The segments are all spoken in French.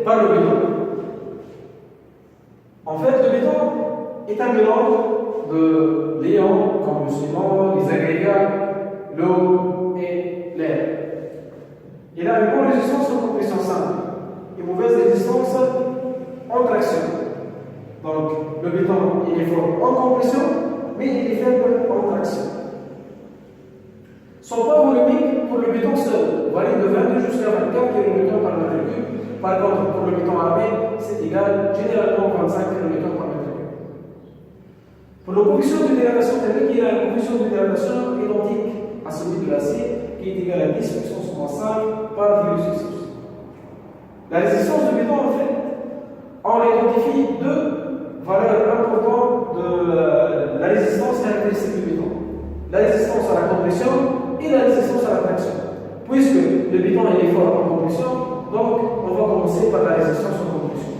par le béton. En fait, le béton est un mélange de l'ion, comme le ciment, les agrégats, l'eau et l'air. Il a une bonne résistance en compression simple, une mauvaise résistance en traction. Donc, le béton, il est fort en compression, mais il est faible en traction. Son poids volumique pour le béton seul varie de 22 jusqu'à 24 kN par mètre cube. Par contre, pour le béton armé, c'est égal généralement 25 kN par mètre cube. Pour le coefficient de dégradation thermique, il a un coefficient de dégradation identique à celui de l'acier, qui est égal à 10 puissance 5 par 10 6. La résistance du béton, en fait, on identifie deux valeurs importantes de la résistance caractéristique du béton. La résistance à la compression et la résistance à la traction. Puisque le béton est fort en compression, donc on va commencer par la résistance en compression.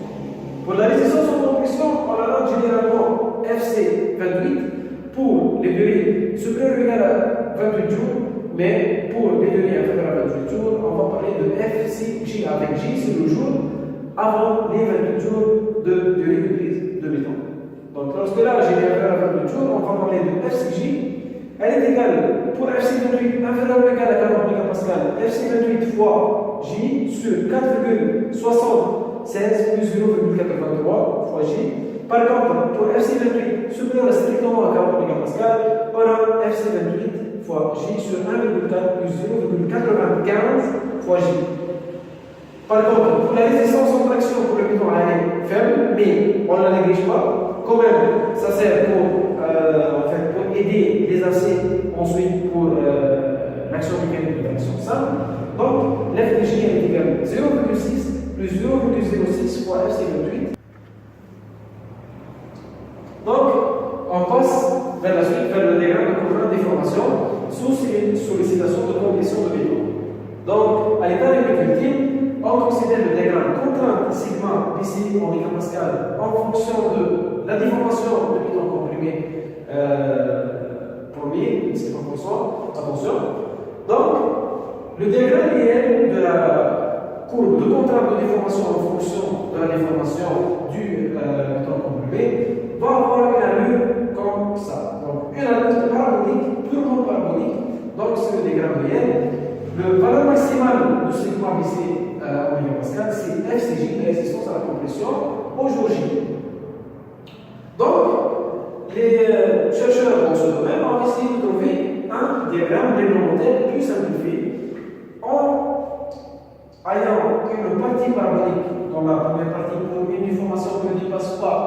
Pour la résistance en compression, on la note généralement FC28 pour les durées supérieures ou égales à 28 jours, mais pour les durées inférieures à 28 jours, on va parler de FCJ avec J, c'est le jour avant les 28 jours de durée de prise de béton. Donc lorsque là, j'ai inférieur à 28 jours, on va parler de FCJ. Elle est égale pour FC28 inférieur ou égal à 40 MPa, FC28 fois J sur 4,76 plus 0,83 fois J. Par contre, pour FC28 supérieur strictement à 40 MPa, on a FC28 fois J sur 1,4 plus 0,95 fois J. Par contre, pour la résistance en traction pour le béton, elle est faible, mais on ne la néglige pas. Quand même, ça sert pour aider les aciers ensuite pour l'action mécanique de traction simple. Donc, l'FDJ est égal à 0,6 plus 0,06 fois FC28. Donc, on passe vers la suite, vers le diagramme de contrainte de déformation sous sollicitation de compression de béton. Donc, à l'état limite ultime, on considère le diagramme contrainte sigma BC en mégapascal en fonction de la déformation de béton comprimé premier, c'est pas pour soi, attention. Donc, le diagramme réel de la courbe de contrainte de déformation en fonction de la déformation du béton comprimé va avoir une allure comme ça. Donc, une allure parabolique, purement parabolique. Donc, c'est le diagramme réel. Le valeur maximale de sigma BC en mégapascal, c'est FCJ, la résistance à la compression, au jour J. Donc, les chercheurs dans ce domaine ont essayé de trouver un diagramme réglementaire plus simplifié en ayant une partie parabolique dans la première partie pour une déformation qui ne dépasse pas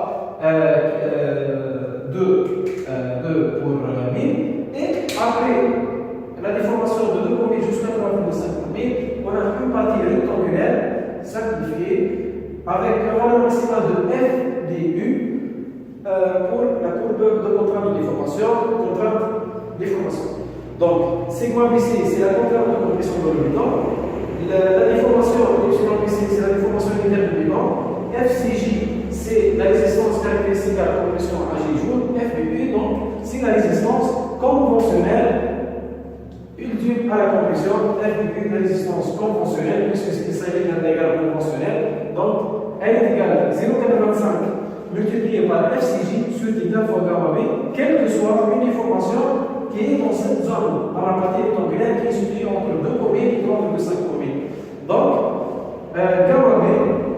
2 pour 1000, et après la déformation de 2 pour 1000 jusqu'à 3,5 pour 1000, on a une partie rectangulaire simplifiée avec un valeur maximale de FDU pour la courbe de contrainte de déformation. Donc, sigma BC, c'est la contrainte de compression de le béton. La déformation epsilon BC, c'est la déformation unitaire du béton. FCJ, c'est la résistance caractéristique à la compression à G jour. FBU, donc, c'est la résistance conventionnelle ultime à la compression. FBU, la résistance conventionnelle, puisqu'il s'agit d'un diagramme conventionnel. Donc, elle est égale à 0,85 multiplié par FCJ sur θ fois gamma B, quelle que soit une déformation qui est dans cette zone, dans la partie rectangulaire qui est située entre 2 pour 1000 et 3,5 pour 1000. Donc, gamma B,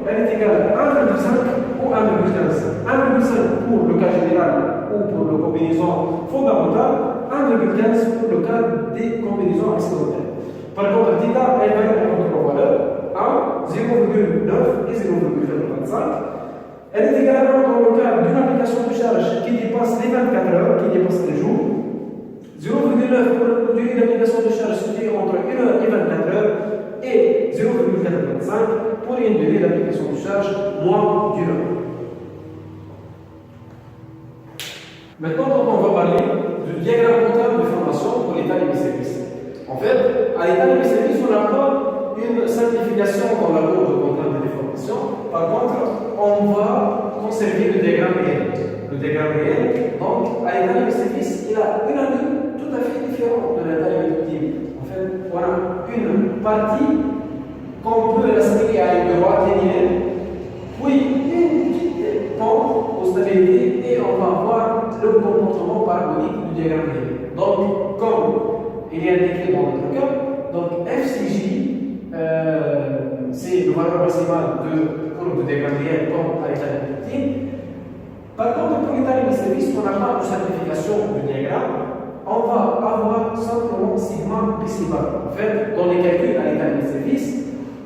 elle est égale à 1,5 ou 1,15. 1,5 pour le cas général ou pour le combinaison fondamentale, 1,15 pour le cas des combinaisons accidentelles. Par contre, θ, elle varie entre trois valeurs, 1, 0,9 et 0,25. Elle est égale à 1 dans le cas d'une application de charge qui dépasse les 24 heures, qui dépasse les jours. 0,9 pour une durée d'application de charge située entre 1 heure et 24 heures. Et 0,85 pour une durée d'application de charge moins d'une heure. Maintenant, on va parler du diagramme comptable de formation pour l'état des services. En fait, à l'état des services, on n'a pas une simplification dans la courbe de contrainte de déformation. Par contre, on va conserver le diagramme réel. Le diagramme réel, donc, à l'état des services, il a une allure tout à fait différente de l'état effective. En fait, on a une partie qu'on peut l'assimiler à une droite linéaire stabilité et on va voir le comportement parabolique du diagramme réel. Donc, comme il est indiqué dans notre cas, donc FCJ, c'est le valeur maximale de courbe de diagramme réel comme avec la limite. Par contre, pour l'état de service, on n'a pas de simplification du diagramme. On va avoir simplement sigma principal. En fait, dans les calculs à l'état de service,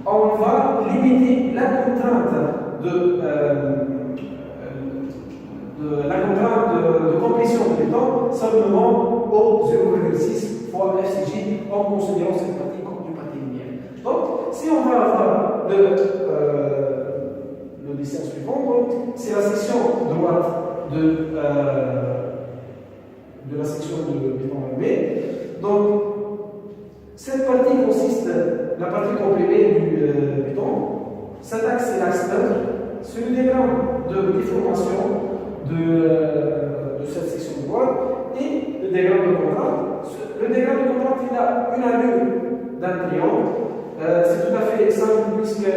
on va limiter la contrainte de complétion du temps simplement au 0,6 fois FCJ en considérant cette partie comme une partie linéaire. Donc, si on va avoir le dessin suivant, c'est la section droite de la section de béton armé. Donc, cette partie consiste, la partie comprimée du béton, cet axe c'est l'axe neutre, c'est le diagramme de déformation de cette section droite et le diagramme de contrainte. Le diagramme de contrainte, il a une allure d'un triangle. C'est tout à fait simple puisque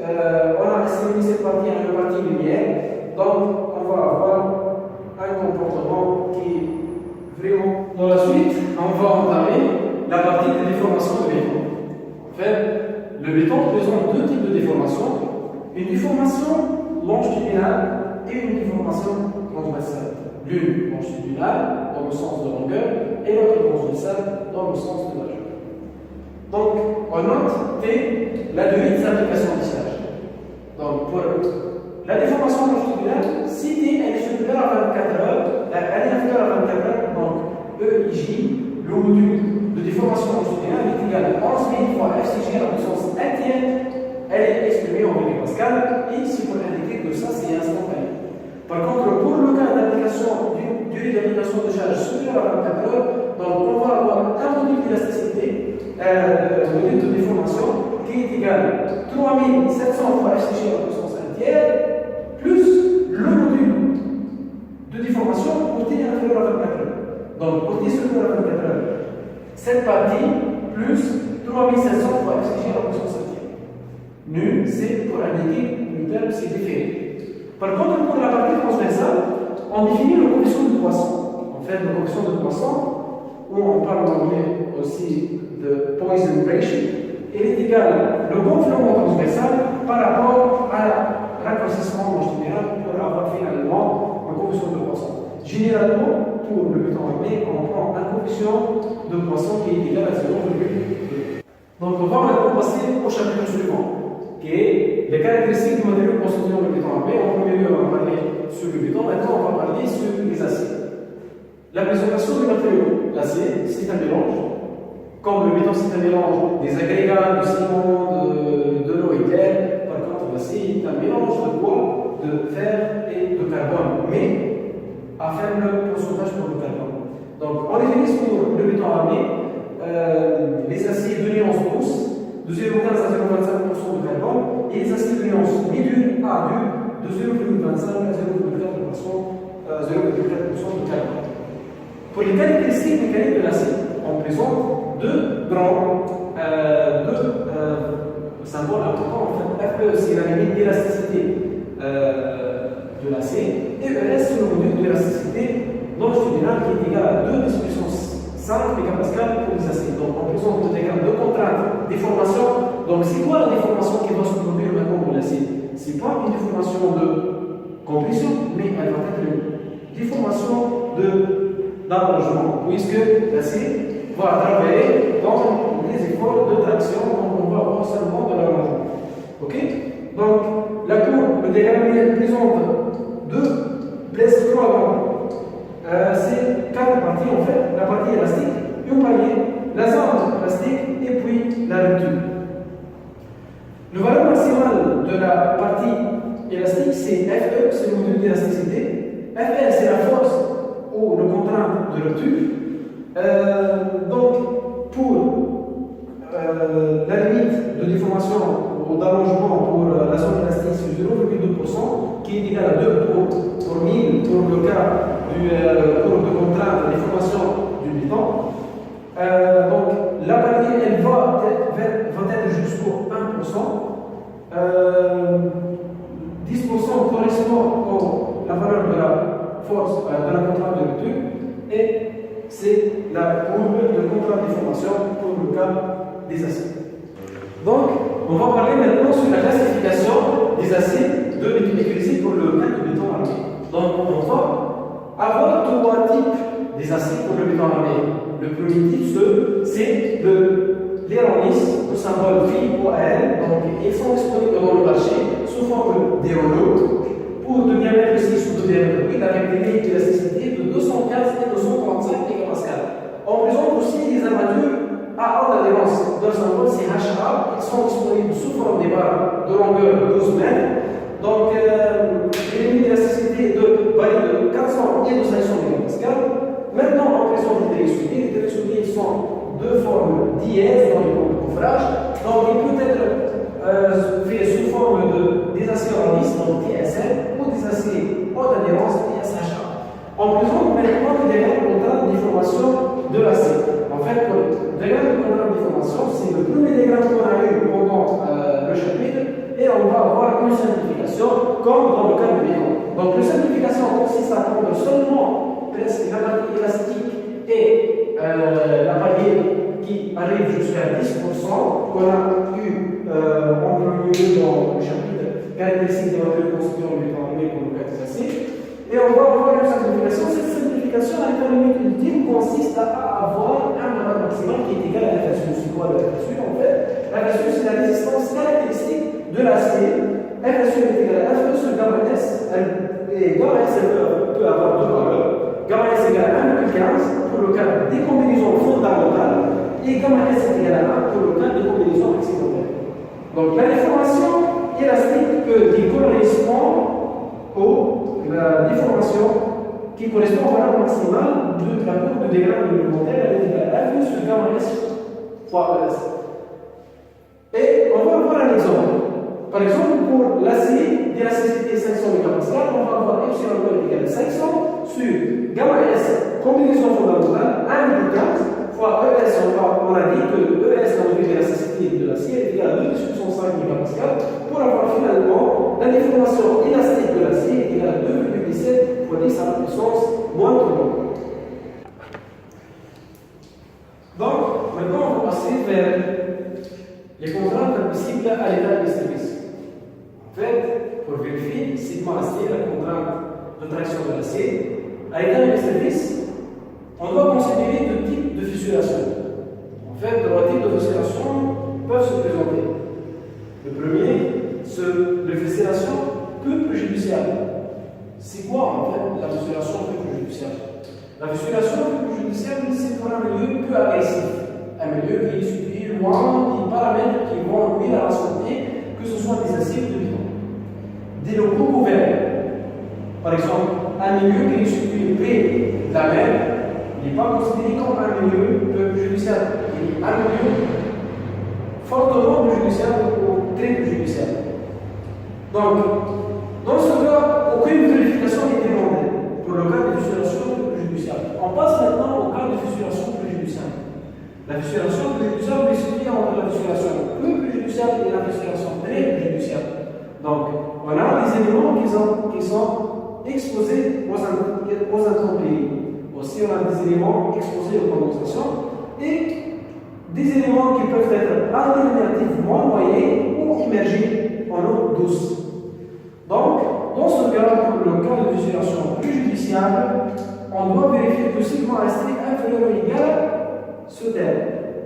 on a assimilé cette partie à une partie linéaire. Donc, on va avoir un comportement qui est vraiment. Dans la suite, on va entamer la partie de déformation de béton. En fait, le béton présente deux types de déformations. Une déformation longitudinale et une déformation transversale. L'une longitudinale dans le sens de longueur et l'autre transversale dans le sens de largeur. Donc, on note T la durée des applications du stage. Donc, pour la déformation longitudinale, si T est supérieure à 24 heures, elle est inférieure à 24 heures, donc EIJ, le module de déformation longitudinale est égal à 11 000 fois FCJ à puissance 1 tiers. Elle est exprimée en mégapascal et si vous indiquez que ça, c'est instantané. Par contre, pour le cas d'application d'une durée d'application de charge supérieure à 24 heures, donc on va avoir un module d'élasticité, module de déformation, qui est égal à 3700 fois FCG en puissance 1 tiers, plus le module de déformation pour T inférieur à 24 heures. Donc, pour T supérieur à 24 heures, cette partie plus 3700 fois FCG en puissance 1 tiers. Nu, c'est pour indiquer le terme, c'est différé. Par contre, pour la partie transversale, on définit le coefficient de Poisson. En fait, le coefficient de Poisson, où on parle en anglais aussi de Poisson ratio, il est égal au gonflement transversal par rapport à raccourcissement longitudinal pour avoir finalement un coefficient de Poisson. Généralement, pour le béton armé, on prend un coefficient de Poisson qui est égal à 0,2. Donc, on va maintenant passer au chapitre suivant, qui est les caractéristiques du matériau constituant le béton armé. En premier lieu, on va parler sur le béton, maintenant on va parler sur les aciers. La présentation du matériau, l'acier, c'est un mélange. Comme le béton, c'est un mélange des agrégats, du ciment, de l'eau et terre. Par contre, l'acier est un mélange de quoi? De fer et de carbone, mais à faible pourcentage pour le carbone. Donc, on utilise pour le béton armé les aciers de nuance douce de 0,15 à 0,25% de carbone et les aciers de nuance mi-dure à dure de 0,25 à 0,4% de carbone. Pour les caractéristiques mécaniques de l'acier, on présente deux grands symboles importants. En fait, FE, c'est la limite d'élasticité de l'acier, et ES, c'est le module d'élasticité longitudinale qui est égal à 2 puissance 5 mégapascal pour les aciers. Donc, on présente le diagramme de contrainte, déformation. Donc, c'est quoi la déformation qui doit se produire maintenant pour l'acier? Ce n'est pas une déformation de compression, mais elle va être une déformation d'allongement, puisque l'acier va travailler dans les efforts de traction, donc on va avoir seulement de l'allongement. Ok? Donc, la courbe, le diagramme présente presque 3 grands. C'est 4 parties en fait, la partie élastique, un palier, la zone plastique et puis la rupture. Le valeur maximale de la partie élastique c'est FE, c'est le module d'élasticité, FR c'est la force ou le contrainte de rupture. Donc pour la limite de déformation ou d'allongement pour la zone élastique c'est 0,2% qui est égal à 2 pour 1000 pour le cas du courbe de contrainte de déformation du béton. Donc la palier elle va être jusqu'au 1%. 10% correspond à la valeur de la force, de la contrainte de rupture, et c'est la courbe de contrainte de déformation pour le cas des acides. Donc, on va parler maintenant sur la classification des acides de méthyl pour le cas du béton armé. Donc, on va avoir trois types des acides pour le béton armé. Le premier type, c'est l'aéronis, le symbole FiOAL. Donc, ils sont disponibles dans le marché sous forme d'aéronautes pour de diamètre 6 ou de diamètre 8 avec des limites d'élasticité de 215 et 235 mégapascales. On présente aussi les armatures à haute adhérence de symbole CHA. Ils sont disponibles sous forme des barres de longueur de 12 mètres. Donc, les limites d'élasticité varient de 400 et de 500 mégapascales. Maintenant, on présente les télésouliers. Les télésouliers sont de forme dièse dans les points de coffrage. Donc, il peut être fait sous forme des aciers en lisse, donc TSL, ou des aciers haute adhérence, TSHA. On présente maintenant le diagramme de contrainte de déformation de l'acier. En fait, le diagramme de contrainte de déformation, c'est le premier diagramme qu'on a eu pendant le chapitre, et on va avoir une simplification, comme dans le cas du béton. Donc, la simplification consiste à prendre seulement presque la partie élastique et la palier qui arrive jusqu'à 10%, qu'on a eu en premier lieu dans le chapitre caractéristiques des matériaux constituant le béton armé pour le cas des aciers. Et on va avoir une simplification. Cette simplification à l'économie ultime consiste à avoir un moment maximal qui est égal à la FSU. C'est quoi la FSU en fait? La FSU, c'est la résistance caractéristique de l'acier. FSU est égal à F sur gamma S. Et gamma S peut avoir deux valeurs. Gamma S est égal à 1,15 pour le cas des combinaisons fondamentales. Et gamma S est égal à 1 pour le cas des combinaisons accidentelles. Donc la déformation élastique qui correspond la déformation qui correspond à la valeur maximale de la courbe de diagramme réglementaire, elle est égale à F sur gamma S fois ES. Et on va voir un exemple. Par exemple, pour l'acier d'élasticité 500 mégapascales, on va avoir epsilon égale à 500 sur gamma S, combinaison fondamentale, 1,15 fois ES. On a dit que ES, la degré d'élasticité de l'acier, est égal à 2 puissance 5 mégapascales pour avoir finalement la déformation élastique de l'acier égale à 2,17 fois 10 à la puissance moins 3. Donc, maintenant, on va passer vers les contraintes admissibles à l'état de service. En fait, pour vérifier sigma acier, la contrainte de traction de l'acier, à l'état de service, on doit considérer deux types de fissuration. En fait, trois types de fissuration peuvent se présenter. Le premier, c'est la fissuration peu préjudiciable. C'est quoi en fait la fissuration peu préjudiciable? La fissuration peu préjudiciable, c'est pour un milieu peu agressif. Un milieu qui est situé loin des paramètres qui vont nuire à la santé, que ce soit des aciers ou des béton. Des locaux couverts. Par exemple, un milieu qui est situé près de la mer n'est pas considéré comme un milieu peu préjudiciable. Il est un milieu fortement préjudiciable ou très préjudiciable. Donc, dans ce cas, aucune vérification n'est demandée pour le cas de fissuration peu préjudiciable. On passe maintenant au cas de fissuration préjudiciable. La fissuration préjudiciable est située entre la fissuration peu préjudiciable et la fissuration très préjudiciable. Donc, on a des éléments qui sont exposés aux intempéries. Aussi, on a des éléments exposés aux condensations et des éléments qui peuvent être alternativement noyés ou immergés en eau douce. Donc, dans ce cas, pour le cas de fissuration préjudiciable, on doit vérifier que sigma acier inférieur ou égal à ce terme,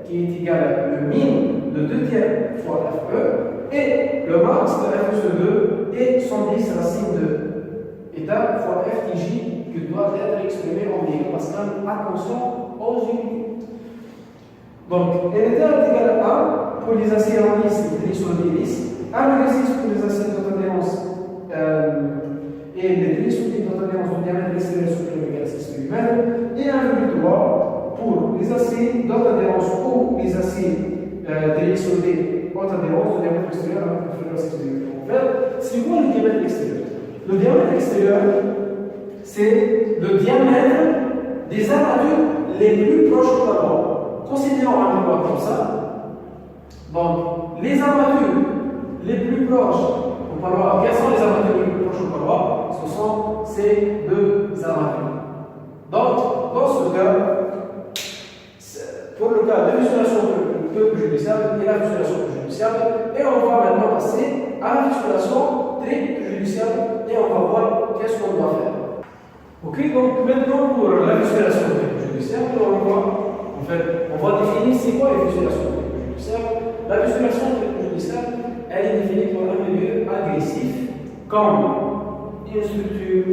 qui est égal à le min de 2 tiers fois FE et le max de FE sur 2 et 110 racine de état fois FTJ qui doit être exprimé en mégapascal. Attention aux unités. Donc, l'état est égal à 1 pour les aciers en lisse et les solides lisses, 1,6 pour les aciers d'adhérence et les trisolides d'adhérence de diamètre extérieur supérieur égal à 6 mm et 1,3 pour les aciers d'haute adhérence ou les aciers trisolides haute adhérence de diamètre extérieur inférieur à 6 mm. En fait, c'est quoi le diamètre extérieur? Le diamètre extérieur, c'est le diamètre des armatures les plus proches au paroi. Considérons un paroi comme ça. Donc, les armatures les plus proches au paroi, quelles sont les armatures les plus proches au paroi? Ce sont ces deux armatures. Donc, dans ce cas, pour le cas de fissuration peu préjudiciable et la fissuration préjudiciable, et on va maintenant passer à la fissuration très préjudiciable et on va voir qu'est-ce qu'on doit faire. Ok, donc maintenant pour la fissuration très préjudiciable, on va définir c'est quoi la fissuration très préjudiciable. La fissuration très préjudiciable, elle est définie par un milieu agressif comme une structure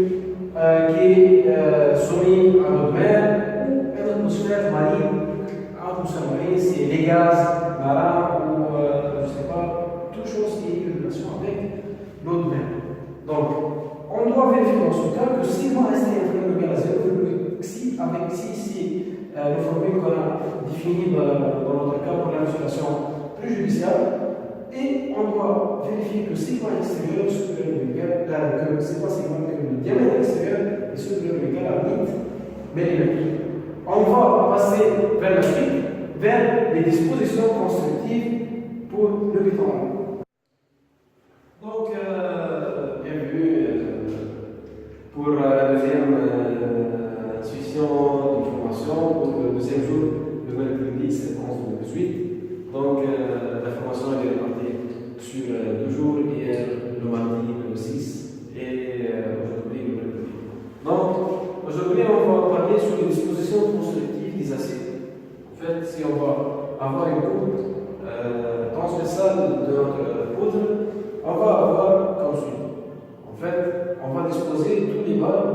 qui est soumise à l'eau de mer ou une atmosphère marine. Atmosphère marine, c'est les gaz marins ou je ne sais pas, toute chose qui est en relation avec l'eau de mer. Donc, on doit vérifier dans ce cas que si on reste inférieur égal à 0, si le formule qu'on a défini dans notre cas pour la fissuration préjudiciable, et on doit vérifier que sigma extérieur est supérieur ou égal à que c'est pas sigma que le diamètre extérieur est supérieur ou égal à 8 mm. On va passer vers la suite, vers les dispositions constructives pour le béton. Donc, bienvenue pour la deuxième session de formation pour le deuxième jour de mercredi 7 11 2018. Donc, la formation est répartie sur 2 jours, hier le mardi le 6 et aujourd'hui le mercredi. Donc, aujourd'hui on va parler sur les dispositions constructives des aciers. En fait, si on va avoir une coupe transversale de notre poudre, on va avoir comme suit. En fait, on va disposer tous les barres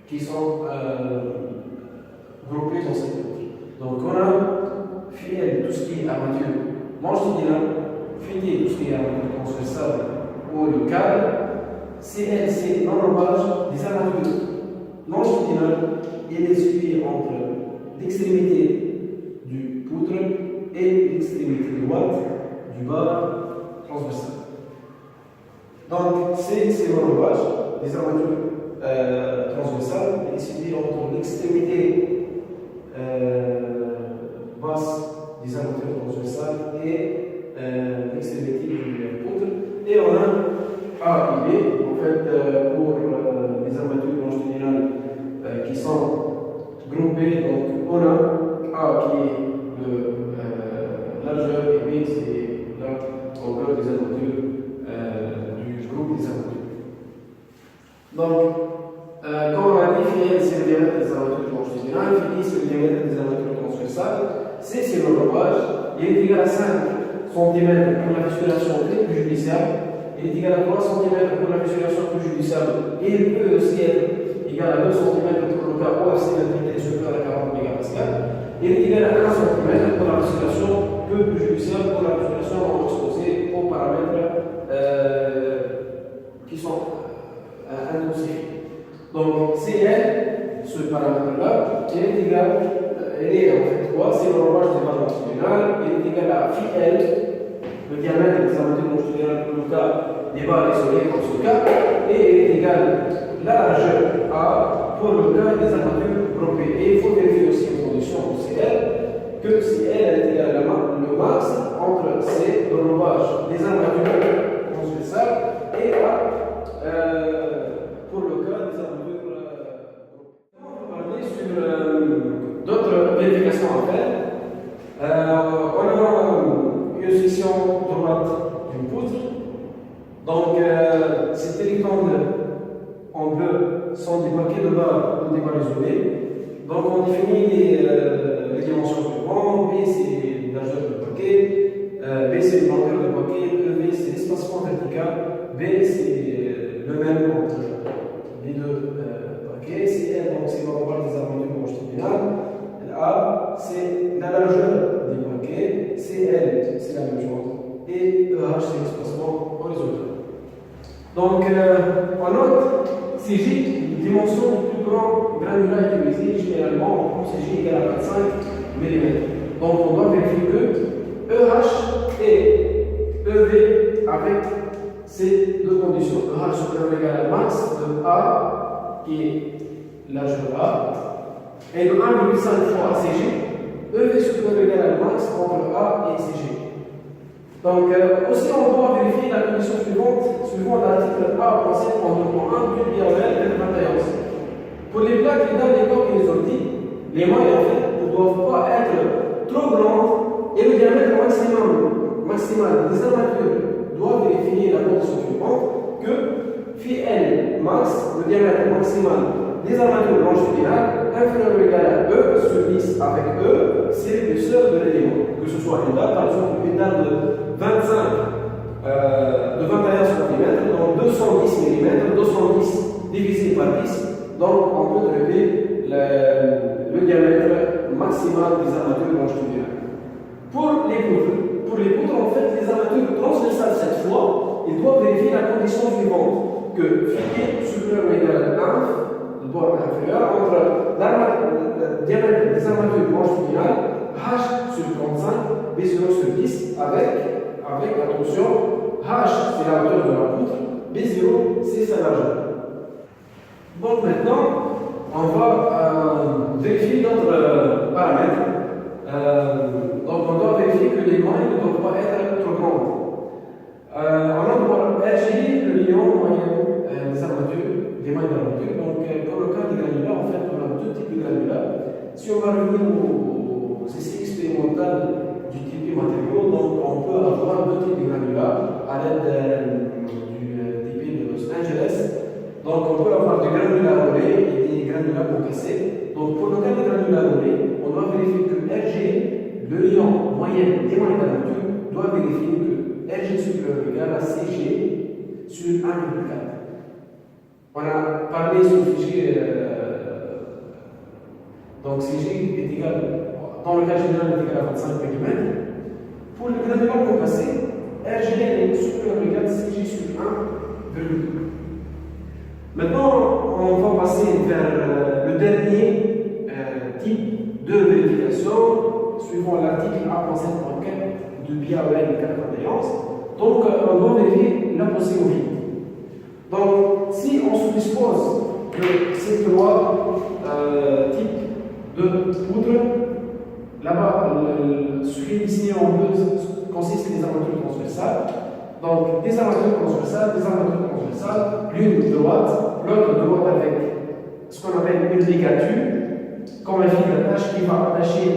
qui sont groupés dans cette poudre. Donc, on a filet tout ce qui est armature longitudinale, filet tout ce qui est armature transversale ou le câble, CLC l'enrobage des armatures longitudinales et les suivis entre l'extrémité du poutre et l'extrémité droite du bar transversal. Donc, c'est l'enrobage des armatures transversales et les suivis entre l'extrémité basse des armatures transversales et l'extrémité du poutre. Et on a A et B, en fait, pour les armatures longitudinales qui sont groupées. Donc, on a A qui est le largeur et B c'est la longueur des armatures du groupe des armatures. Donc, comme on a dit, filet c'est le diamètre des armatures longitudinales, filet c'est le diamètre des armatures transversales, C c'est l'enrobage, il est égal à 5 cm pour la fissuration préjudiciable, il est égal à 3 cm pour la fissuration préjudiciable, et il peut aussi être égal à 2 cm pour le cas OFC d'intégrité supérieure à 40 mégapascal, il est égal à 1 cm pour la fissuration peu préjudiciable pour la fissuration exposée aux paramètres qui sont intensifiés. Donc, CL, ce paramètre-là, il est égal, il est en fait quoi? C'est l'enrobage des barres longitudinales, il est égal à phi L, le diamètre des armatures longitudinales pour le cas des barres isolées comme ce cas, et il est égal à la largeur A pour le cas des armatures groupées. Et il faut vérifier aussi une condition pour CL, que CL est égal à le max entre C, l'enrobage des armatures transversales, et A pour le cas des armatures groupées. On va parler sur d'autres vérifications à faire. On a une section droite d'une poutre. Donc, cet rectangle en bleu sont des paquets de barres ou des barres isolées. Donc, on définit les dimensions suivantes. B, c'est la largeur du paquet. B, c'est la longueur du paquet. EV, c'est l'espacement vertical. B, c'est le même entre les deux paquets. CL, donc c'est l'enrobage des armatures longitudinales. A, c'est la largeur des paquets. CL, c'est la même chose. Et EH, c'est l'espacement horizontal. Donc, on note CJ, dimension du plus grand granulat utilisé, généralement, on prend CJ égale à 25 mm. Donc, on doit vérifier que EH et EV avec ces deux conditions. EH supérieur ou égal à max de A, qui est largeur A, et de 1,5 fois CG, EV supérieur ou égal à max entre A et CG. Donc, aussi, on doit vérifier la condition suivante, suivant l'article A, on sait qu'on doit 1 du bienvers cas qui dans les corps qui nous ont dit, les mailles en fait ne doivent pas être trop grandes et le diamètre maximal des armatures doit vérifier la condition suivante que phi L max, le diamètre maximal des armatures longitudinales, inférieur ou égal à E sur 10 avec E, c'est l'épaisseur de l'élément. Que ce soit une dalle, par exemple une dalle de 21 cm, donc 210 mm, 210 divisé par 10, donc on peut trouver le diamètre maximal des armatures longitudinales. Pour les poutres, en fait, les armatures transversales cette fois, ils doivent vérifier la condition suivante que phi supérieur ou égal à 1, le doigt inférieur, entre le diamètre des armatures longitudinales H sur 35, B0 sur 10, avec attention, H c'est la hauteur de la poutre, B0 c'est sa largeur. Donc maintenant, on va vérifier notre paramètre. Donc on doit vérifier que les mailles ne doivent pas être trop grandes. On a droit RG, le million moyen des armatures, des mailles d'armature. Donc pour le cas des granulats, en fait, on a deux types de granulats. Si on va revenir aux essais expérimentaux du type matériaux, donc on peut avoir deux types de granulats à l'aide du DP de Los Angeles. Donc on peut avoir des granulats roulés et des granulats concassés. Donc pour le cas des granulats roulés, on doit vérifier que RG, le rayon moyen des mailles d'armature, doit vérifier que RG supérieur ou égal à CG sur 1,4. On a parlé sur le fichier, donc CG est égal, dans le cas général, est égal à 25 mm. Pour le granulat concassé, RG est supérieur ou égal à CG sur 1,2. Maintenant, on va passer vers le dernier type de vérification, suivant l'article A.7.4 de BAOL 91. Donc, on doit vérifier la poussée au vide. Donc, si on se dispose de ces trois types de poudre, là-bas, ce qui est dessiné en bleu consiste des armatures transversales. Donc, des armatures transversales, l'une droite, l'autre droite avec ce qu'on appelle une ligature, comme un fil d'attache qui va attacher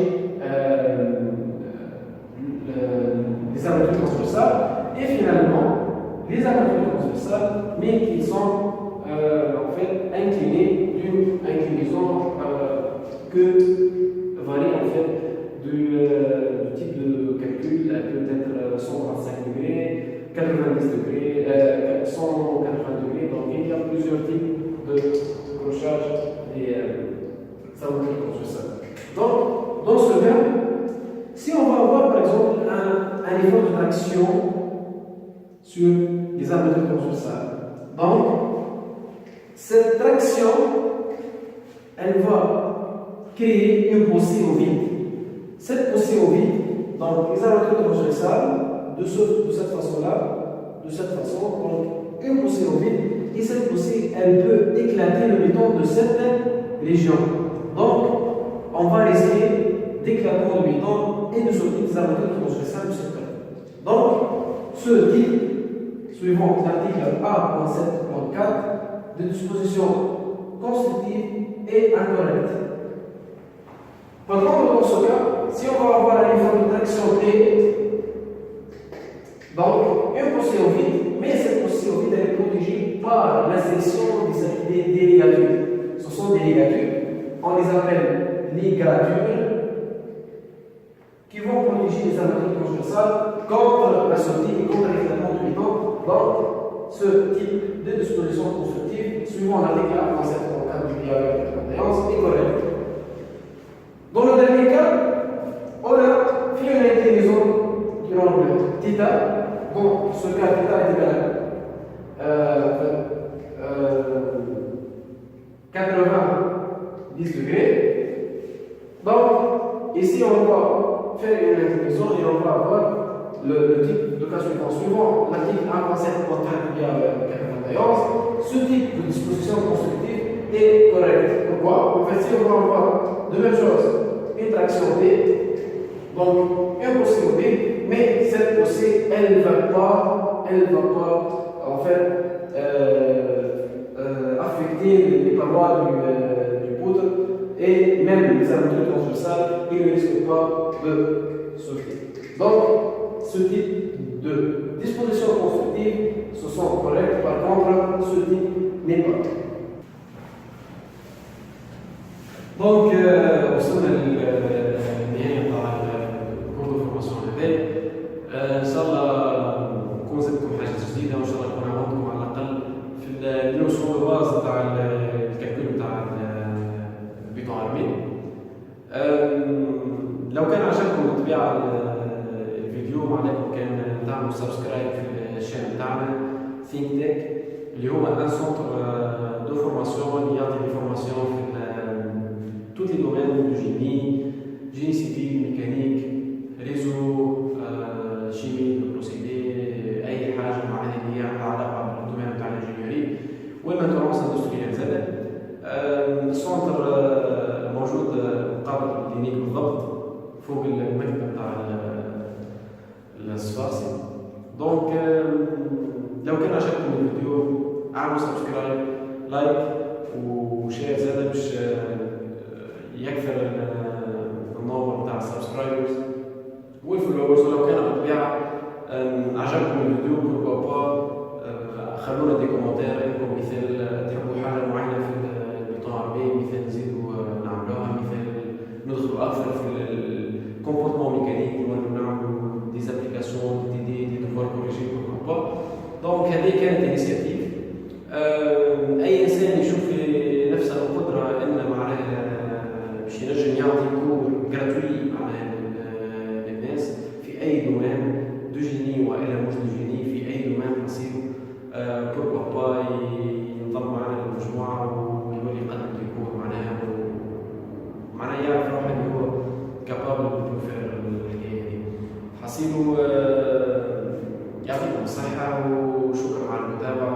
les armatures transversales, et finalement, les armatures transversales, mais qui sont en fait inclinées d'une inclinaison que varie en fait du type de calcul, elle peut être 125 degrés, 90 degrés, 180 degrés, donc il y a plusieurs types de crochage des armatures transversales. Donc, dans ce cas, si on va avoir par exemple un effort de traction sur les armatures transversales, donc cette traction, elle va créer une poussée au vide. Cette poussée au vide, donc les armatures transversales, de cette façon-là, donc une poussée au vide, et cette poussée, elle peut éclater le béton de certaines régions. Donc, on va risquer d'éclatement de béton et de sortir des armatures transversales de cette cas. Donc, ce type, suivant l'article A.7.4, de disposition constructive est incorrecte. Par contre, dans ce cas, si on va avoir un effort de traction T, donc une poussée au vide, mais cette poussée au vide elle est protégée par l'insertion des ligatures. Ce sont des ligatures, on les appelle ligatures, qui vont protéger les armatures transversales contre la sortie et contre l'éclatement du béton. Donc, ce type de disposition constructive, suivant l'article A.7.4 du BAOL 91, est correct. Dans le dernier cas, on a fait une inclinaison qui l'angle θ. Bon, ce cas θ est égal à 90 degrés. Donc, ici, on va faire une inclinaison et on va avoir le type de cas suivant l'article 1.7.4 du BAOL 91. Ce type de disposition constructive est correct. Pourquoi? En fait, si on va avoir de même chose, une traction T, donc une poussée au vide, mais cette poussée, elle ne va pas en fait affecter les parois du poutre et même les armatures transversales, ils ne risquent pas de sauter. Donc, ce type de dispositions constructives, ce sont correctes, par contre, ce type n'est pas. Donc, وصلنا للنهاية تاع الكور دو فورماسيون هذا. إن شاء الله نكون زدتكم حاجة جديدة، وإن شاء الله نكون عاونتكم على الأقل في النوسيون دو باز تاع الكالكول تاع البيتون أرمي. لو كان عجبكم بالطبيعة الفيديو، معناكم كان تعملوا سبسكرايب في الشانل تاعنا ثينك تك، اللي هو ان سونتر دو فورماسيون اللي يعطي دي فورماسيون في tous les domaines du génie civil, mécanique, réseau, chimie, de procédés, أي حاجة معناها اللي هي علاقة بالدومين تاع الانجينيوري والماتورونس اندستريال زادة. السونتر موجود مقابل الكلينيك بالضبط فوق المكتب تاع الصفاقسي. دونك لو كان عجبكم الفيديو اعملوا سبسكرايب، لايك وشير زادة باش يكثر النمبر تاع السبسكرايبرز والفولورز. ولو كان بالطبيعة عجبكم الفيديو بوركوا با خلونا دي كومنتير انكم مثال تحبوا حاجة معينة في البيتون أرمي، مثال نزيدوا نعملوها، مثال ندخلوا أكثر في الكومبورتمون ميكانيك، نعملوا دي زابليكاسيون دي دوفوار كوريجي بوركوا با. دونك هذه كانت انيسياتيف. أي إنسان يشوف في نفسه القدرة أن معناها باش ينجم يعطي كور جراتوي معناها للناس في أي دومين دو جيني وإلا مش دو جيني، في أي دومين حصيلو بوركوا با ينضم معنا للمجموعة ويولي يقدم دي كور معناها يعرف روحه اللي هو كابابل دو فير الحكاية هذي. حصيلو يعطيكم الصحة وشكرا على المتابعة.